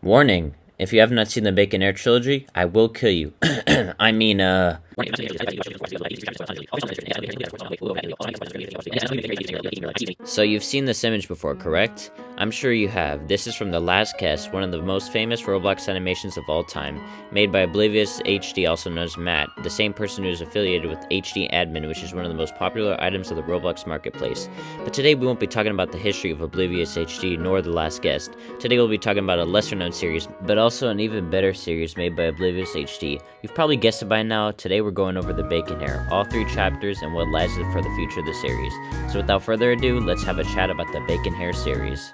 Warning, if you have not seen the Bacon Air trilogy, I will kill you. I mean, So you've seen this image before, correct? I'm sure you have. This is from The Last Guest, one of the most famous Roblox animations of all time, made by Oblivious HD, also known as Matt, the same person who is affiliated with HD Admin, which is one of the most popular items of the Roblox marketplace. But today we won't be talking about the history of Oblivious HD nor The Last Guest. Today we'll be talking about a lesser known series, but also an even better series made by Oblivious HD. You've probably guessed it by now. Today we're going over the Bacon Hair, all 3 chapters, and what lies for the future of the series. So without further ado, let's have a chat about the Bacon Hair series.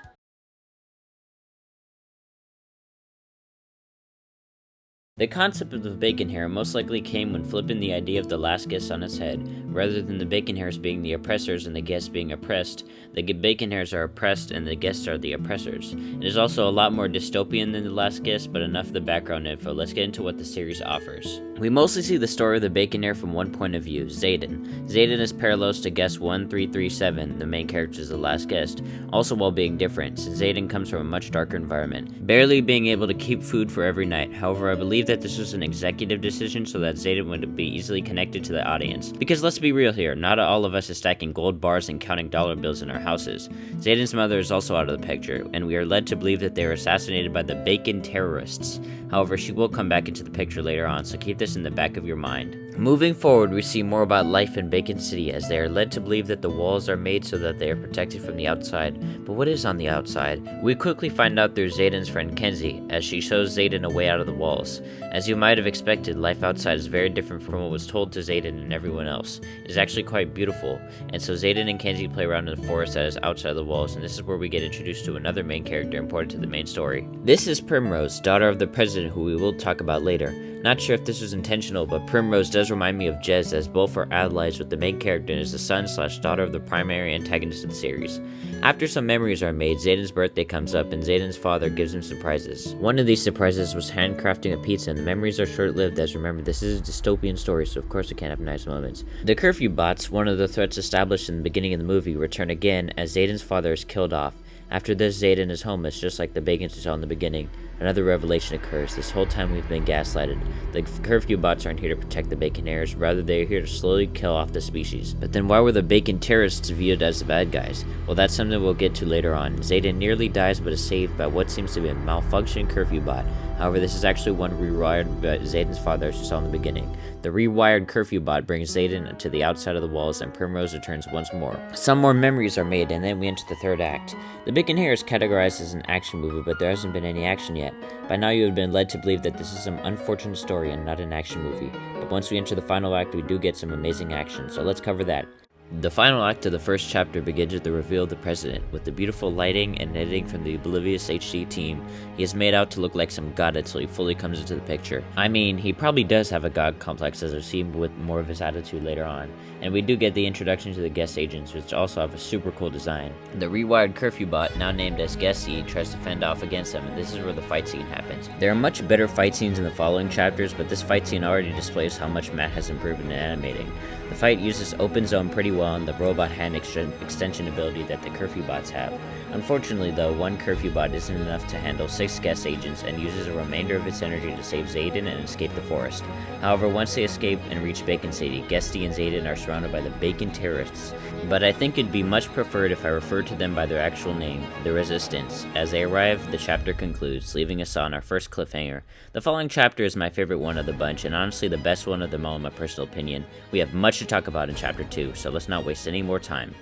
The concept of the bacon hair most likely came when flipping the idea of the last guest on its head. Rather than the bacon hairs being the oppressors and the guests being oppressed, the bacon hairs are oppressed and the guests are the oppressors. It is also a lot more dystopian than the last guest, but enough of the background info. Let's get into what the series offers. We mostly see the story of the bacon hair from one point of view, Xaden. Xaden is parallels to guest 1337, the main character is the last guest, also while being different, since Xaden comes from a much darker environment, barely being able to keep food for every night. However, I believe that this was an executive decision so that Xaden would be easily connected to the audience. Because let's be real here, not all of us is stacking gold bars and counting dollar bills in our houses. Xaden's mother is also out of the picture, and we are led to believe that they were assassinated by the bacon terrorists. However, she will come back into the picture later on, so keep this in the back of your mind. Moving forward, we see more about life in Bacon City, as they are led to believe that the walls are made so that they are protected from the outside. But what is on the outside? We quickly find out through Xaden's friend Kenzie, as she shows Xaden a way out of the walls. As you might have expected, life outside is very different from what was told to Xaden and everyone else. It is actually quite beautiful, and so Xaden and Kenzie play around in the forest that is outside of the walls, and this is where we get introduced to another main character important to the main story. This is Primrose, daughter of the president, who we will talk about later. Not sure if this was intentional, but Primrose does remind me of Jez, as both are allies with the main character and is the son/daughter of the primary antagonist of the series. After some memories are made, Xaden's birthday comes up and Xaden's father gives him surprises. One of these surprises was handcrafting a pizza, and the memories are short-lived, as remember this is a dystopian story, so of course it can't have nice moments. The curfew bots, one of the threats established in the beginning of the movie, return again as Xaden's father is killed off. After this, Xaden is homeless, just like the Bacons we saw in the beginning. Another revelation occurs. This whole time we've been gaslighted. The curfew bots aren't here to protect the bacon heirs, rather they are here to slowly kill off the species. But then why were the bacon terrorists viewed as the bad guys? Well, that's something we'll get to later on. Xaden nearly dies but is saved by what seems to be a malfunctioning curfew bot. However, this is actually one rewired by Xaden's father, as we saw in the beginning. The rewired curfew bot brings Xaden to the outside of the walls, and Primrose returns once more. Some more memories are made, and then we enter the third act. The Bacon Hair is categorized as an action movie, but there hasn't been any action yet. By now you have been led to believe that this is some unfortunate story and not an action movie. But once we enter the final act, we do get some amazing action, so let's cover that. The final act of the first chapter begins with the reveal of the president. With the beautiful lighting and editing from the Oblivious HD team, he is made out to look like some god until he fully comes into the picture. I mean, he probably does have a god complex, as we'll see with more of his attitude later on. And we do get the introduction to the Xcelligence, which also have a super cool design. The rewired curfew bot, now named as Xcelligence, tries to fend off against them, and this is where the fight scene happens. There are much better fight scenes in the following chapters, but this fight scene already displays how much Matt has improved in animating. The fight uses open zone pretty well and the robot hand extension ability that the curfew bots have. Unfortunately though, one curfew bot isn't enough to handle 6 Xcelligence and uses a remainder of its energy to save Xaden and escape the forest. However, once they escape and reach Bacon City, Guesty and Xaden are surrounded by the Bacon terrorists. But I think it'd be much preferred if I referred to them by their actual name, the Resistance. As they arrive, the chapter concludes, leaving us on our first cliffhanger. The following chapter is my favorite one of the bunch, and honestly the best one of them all in my personal opinion. We have much to talk about in chapter 2, so let's not waste any more time.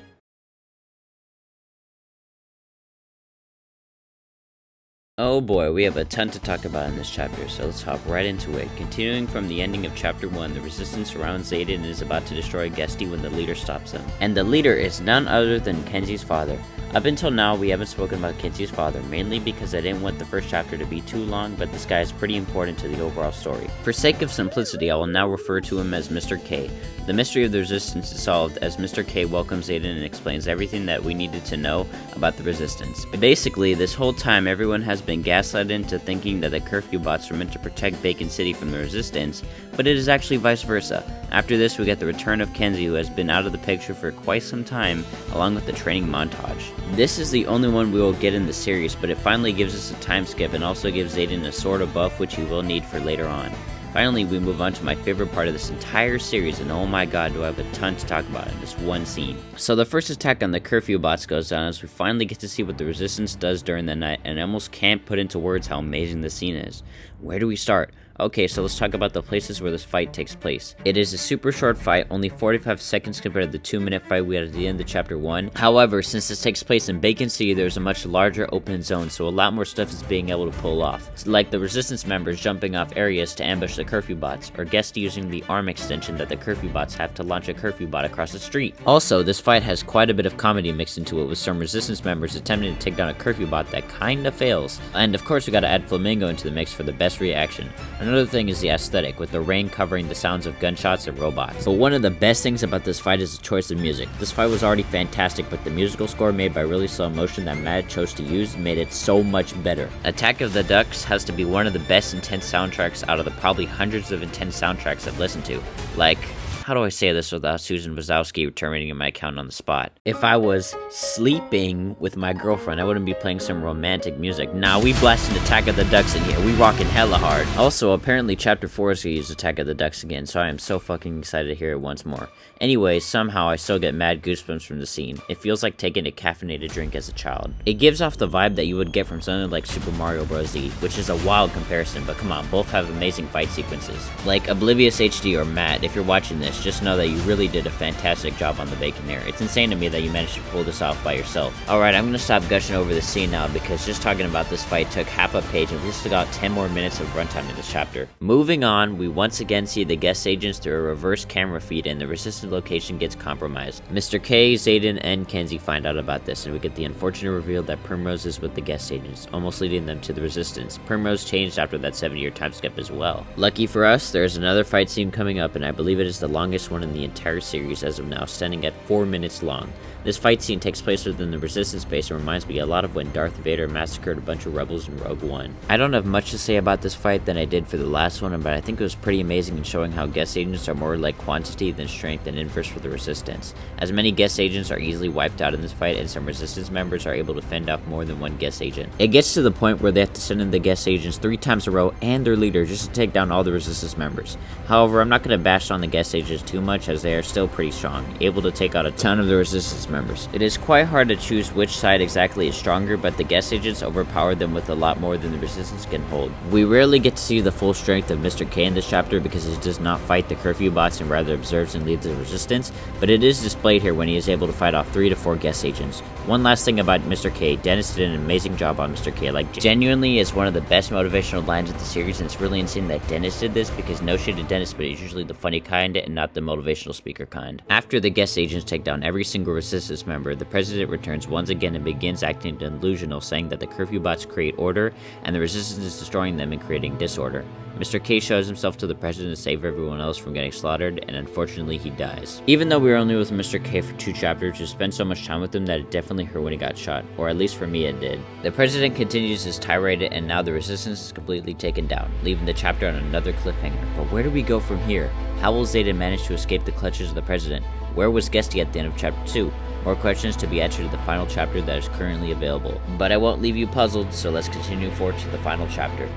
Oh boy, we have a ton to talk about in this chapter, so let's hop right into it. Continuing from the ending of chapter 1, the resistance surrounds Xaden and is about to destroy Guesty when the leader stops them. And the leader is none other than Kenzie's father. Up until now, we haven't spoken about Kenzie's father, mainly because I didn't want the first chapter to be too long, but this guy is pretty important to the overall story. For sake of simplicity, I will now refer to him as Mr. K. The mystery of the resistance is solved as Mr. K welcomes Xaden and explains everything that we needed to know about the resistance. Basically, this whole time everyone has been been gaslighted into thinking that the curfew bots are meant to protect Bacon City from the resistance, but it is actually vice versa. After this, we get the return of Kenzie, who has been out of the picture for quite some time, along with the training montage. This is the only one we will get in the series, but it finally gives us a time skip and also gives Xaden a sword of buff, which he will need for later on. Finally, we move on to my favorite part of this entire series, and oh my god, do I have a ton to talk about in this one scene. So the first attack on the curfew bots goes down as we finally get to see what the resistance does during the night, and I almost can't put into words how amazing this scene is. Where do we start? Okay, so let's talk about the places where this fight takes place. It is a super short fight, only 45 seconds compared to the 2-minute fight we had at the end of chapter 1. However, since this takes place in Bacon City, there's a much larger open zone, so a lot more stuff is being able to pull off. Like the resistance members jumping off areas to ambush the curfew bots, or guests using the arm extension that the curfew bots have to launch a curfew bot across the street. Also, this fight has quite a bit of comedy mixed into it, with some resistance members attempting to take down a curfew bot that kinda fails. And of course we gotta add Flamingo into the mix for the best reaction. Another thing is the aesthetic, with the rain covering the sounds of gunshots and robots. But one of the best things about this fight is the choice of music. This fight was already fantastic, but the musical score made by Really Slow Motion that Matt chose to use made it so much better. Attack of the Ducks has to be one of the best intense soundtracks out of the probably hundreds of intense soundtracks I've listened to. Like, how do I say this without Susan Wazowski terminating my account on the spot? If I was sleeping with my girlfriend, I wouldn't be playing some romantic music. Nah, we blasting Attack of the Ducks in here. We rocking hella hard. Also, apparently Chapter 4 is gonna use Attack of the Ducks again, so I am so fucking excited to hear it once more. Anyway, somehow I still get mad goosebumps from the scene. It feels like taking a caffeinated drink as a child. It gives off the vibe that you would get from something like Super Mario Bros. Z, which is a wild comparison, but come on, both have amazing fight sequences. Like Oblivious HD or Matt, if you're watching this, just know that you really did a fantastic job on the Bacon Air. It's insane to me that you managed to pull this off by yourself. Alright, I'm gonna stop gushing over the scene now, because just talking about this fight took half a page and we still got 10 more minutes of runtime in this chapter. Moving on, we once again see the guest agents through a reverse camera feed, and the resistance location gets compromised. Mr. K, Xaden, and Kenzie find out about this, and we get the unfortunate reveal that Primrose is with the guest agents, almost leading them to the resistance. Primrose changed after that 7-year time skip as well. Lucky for us, there's another fight scene coming up, and I believe it is the longest one in the entire series as of now, standing at 4 minutes long. This fight scene takes place within the resistance base and reminds me a lot of when Darth Vader massacred a bunch of rebels in Rogue One. I don't have much to say about this fight than I did for the last one, but I think it was pretty amazing in showing how guest agents are more like quantity than strength and inverse for the resistance, as many guest agents are easily wiped out in this fight, and some resistance members are able to fend off more than one guest agent. It gets to the point where they have to send in the guest agents 3 times in a row and their leader just to take down all the resistance members. However, I'm not going to bash on the guest agents too much, as they are still pretty strong, able to take out a ton of the resistance members. It is quite hard to choose which side exactly is stronger, but the guest agents overpower them with a lot more than the resistance can hold. We rarely get to see the full strength of Mr. K in this chapter because he does not fight the curfew bots and rather observes and leads the resistance, but it is displayed here when he is able to fight off 3 to 4 guest agents. One last thing about Mr. K, Dennis did an amazing job on Mr. K. Like, genuinely is one of the best motivational lines of the series, and it's really insane that Dennis did this, because no shade to Dennis, but he's usually the funny kind and not the motivational speaker kind. After the guest agents take down every single resistance member, the president returns once again and begins acting delusional, saying that the curfew bots create order and the resistance is destroying them and creating disorder. Mr. K shows himself to the president to save everyone else from getting slaughtered, and unfortunately he dies. Even though we were only with Mr. K for 2 chapters, we spent so much time with him that it definitely hurt when he got shot, or at least for me it did. The president continues his tirade, and now the resistance is completely taken down, leaving the chapter on another cliffhanger. But where do we go from here? How will Xaden manage to escape the clutches of the president? Where was Guesty at the end of chapter 2? More questions to be answered in the final chapter that is currently available. But I won't leave you puzzled, so let's continue forward to the final chapter.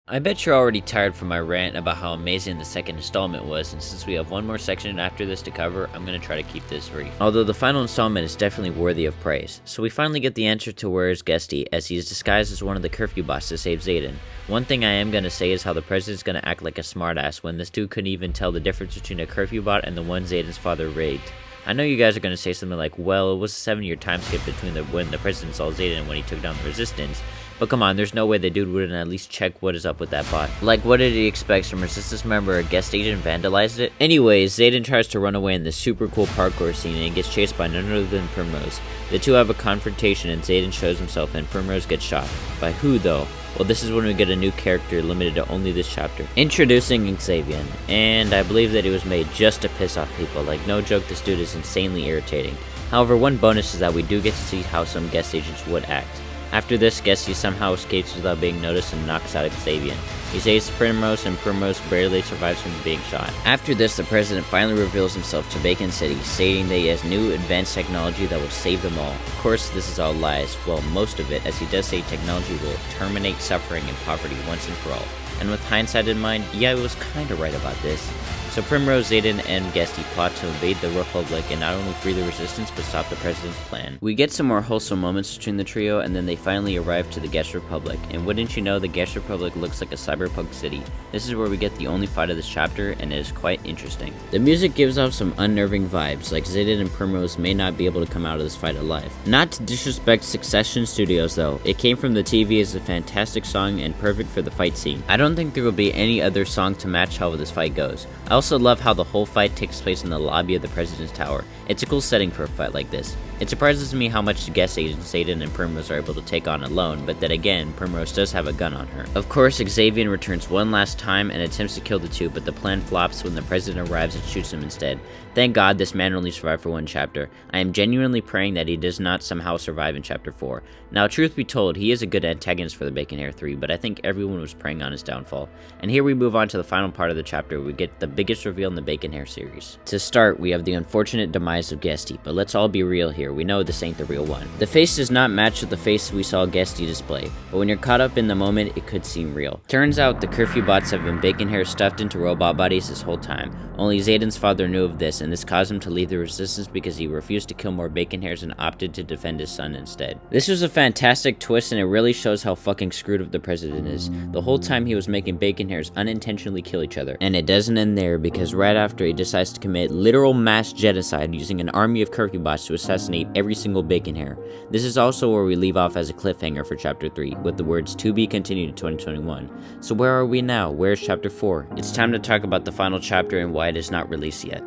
I bet you're already tired from my rant about how amazing the second installment was, and since we have one more section after this to cover, I'm going to try to keep this brief. Although the final installment is definitely worthy of praise. So we finally get the answer to where is Guesty, as he is disguised as one of the curfew bots to save Xaden. One thing I am going to say is how the president's going to act like a smartass when this dude couldn't even tell the difference between a curfew bot and the one Xaden's father rigged. I know you guys are going to say something like, well, it was a 7-year time skip between when the president saw Xaden and when he took down the resistance. But come on, there's no way the dude wouldn't at least check what is up with that bot. Like, what did he expect? Some resistance member or guest agent vandalized it? Anyways, Xaden tries to run away in this super cool parkour scene and gets chased by none other than Primrose. The two have a confrontation and Xaden shows himself and Primrose gets shot. By who though? Well, this is when we get a new character limited to only this chapter. Introducing Xavier, and I believe that he was made just to piss off people. Like, no joke, this dude is insanely irritating. However, one bonus is that we do get to see how some guest agents would act. After this, Guesty somehow escapes without being noticed and knocks out Xavier. He saves Primrose, and Primrose barely survives from being shot. After this, the president finally reveals himself to Bacon City, stating that he has new advanced technology that will save them all. Of course, this is all lies, well, most of it, as he does say technology will terminate suffering and poverty once and for all. And with hindsight in mind, yeah, he was kinda right about this. So Primrose, Xaden, and Guesty plot to invade the Republic and not only free the resistance, but stop the president's plan. We get some more wholesome moments between the trio, and then they finally arrive to the Guest Republic. And wouldn't you know, the Guest Republic looks like a cyberpunk city. This is where we get the only fight of this chapter, and it is quite interesting. The music gives off some unnerving vibes, like Xaden and Primrose may not be able to come out of this fight alive. Not to disrespect Succession Studios though, it came from the TV as a fantastic song and perfect for the fight scene. I don't think there will be any other song to match how this fight goes. I also love how the whole fight takes place in the lobby of the President's Tower. It's a cool setting for a fight like this. It surprises me how much the guest agents Xaden and Primrose are able to take on alone, but then again, Primrose does have a gun on her. Of course, Xavier returns one last time and attempts to kill the two, but the plan flops when the President arrives and shoots him instead. Thank God this man only survived for one chapter. I am genuinely praying that he does not somehow survive in chapter 4. Now, truth be told, he is a good antagonist for the Bacon Hair 3, but I think everyone was preying on his downfall. And here we move on to the final part of the chapter where we get the biggest reveal in the Bacon Hair series. To start, we have the unfortunate demise of Guesty, but let's all be real here, we know this ain't the real one. The face does not match with the face we saw Guesty display, but when you're caught up in the moment, it could seem real. Turns out the curfew bots have been Bacon Hair stuffed into robot bodies this whole time. Only Xaden's father knew of this, and this caused him to leave the resistance because he refused to kill more Bacon Hairs and opted to defend his son instead. This was a fantastic twist, and it really shows how fucking screwed up the president is. The whole time he was making Bacon Hairs unintentionally kill each other. And it doesn't end there, because right after he decides to commit literal mass genocide using an army of curfew bots to assassinate every single Bacon Hair. This is also where we leave off as a cliffhanger for chapter 3, with the words "to be continued in 2021. So where are we now? Where's chapter 4? It's time to talk about the final chapter and why it is not released yet.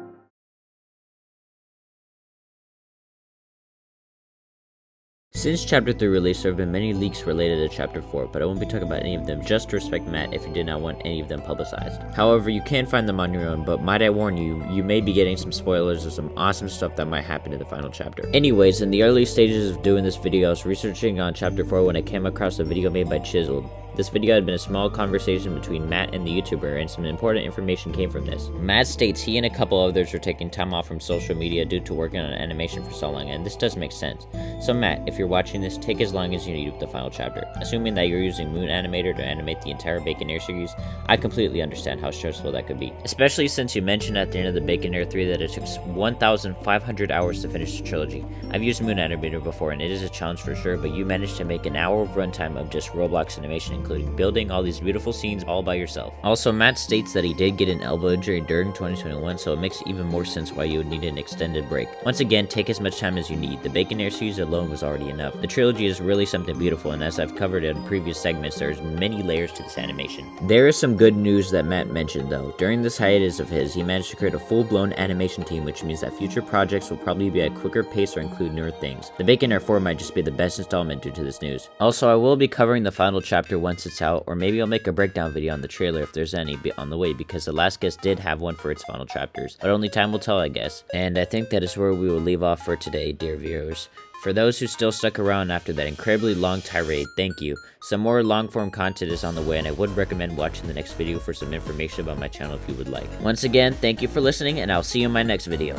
Since Chapter 3 release, there have been many leaks related to Chapter 4, but I won't be talking about any of them just to respect Matt if you did not want any of them publicized. However, you can find them on your own, but might I warn you, you may be getting some spoilers of some awesome stuff that might happen in the final chapter. Anyways, in the early stages of doing this video, I was researching on Chapter 4 when I came across a video made by Chiseled. This video had been a small conversation between Matt and the YouTuber, and some important information came from this. Matt states he and a couple others were taking time off from social media due to working on animation for so long, and this does make sense. So Matt, if you're watching this, take as long as you need with the final chapter. Assuming that you're using Moon Animator to animate the entire Bacon Air series, I completely understand how stressful that could be. Especially since you mentioned at the end of the Bacon Air 3 that it took 1,500 hours to finish the trilogy. I've used Moon Animator before, and it is a challenge for sure, but you managed to make an hour of runtime of just Roblox animation, including building all these beautiful scenes all by yourself. Also, Matt states that he did get an elbow injury during 2021, so it makes even more sense why you would need an extended break. Once again, take as much time as you need. The Bacon Air series alone was already enough. The trilogy is really something beautiful, and as I've covered in previous segments, there's many layers to this animation. There is some good news that Matt mentioned though. During this hiatus of his, he managed to create a full-blown animation team, which means that future projects will probably be at a quicker pace or include newer things. The Bacon Air 4 might just be the best installment due to this news. Also, I will be covering the final chapter once it's out, or maybe I'll make a breakdown video on the trailer if there's any on the way, because the last guest did have one for its final chapters, but only time will tell, I guess. And I think that is where we will leave off for today, dear viewers. For those who still stuck around after that incredibly long tirade, thank you. Some more long-form content is on the way, and I would recommend watching the next video for some information about my channel if you would like. Once again, thank you for listening, and I'll see you in my next video.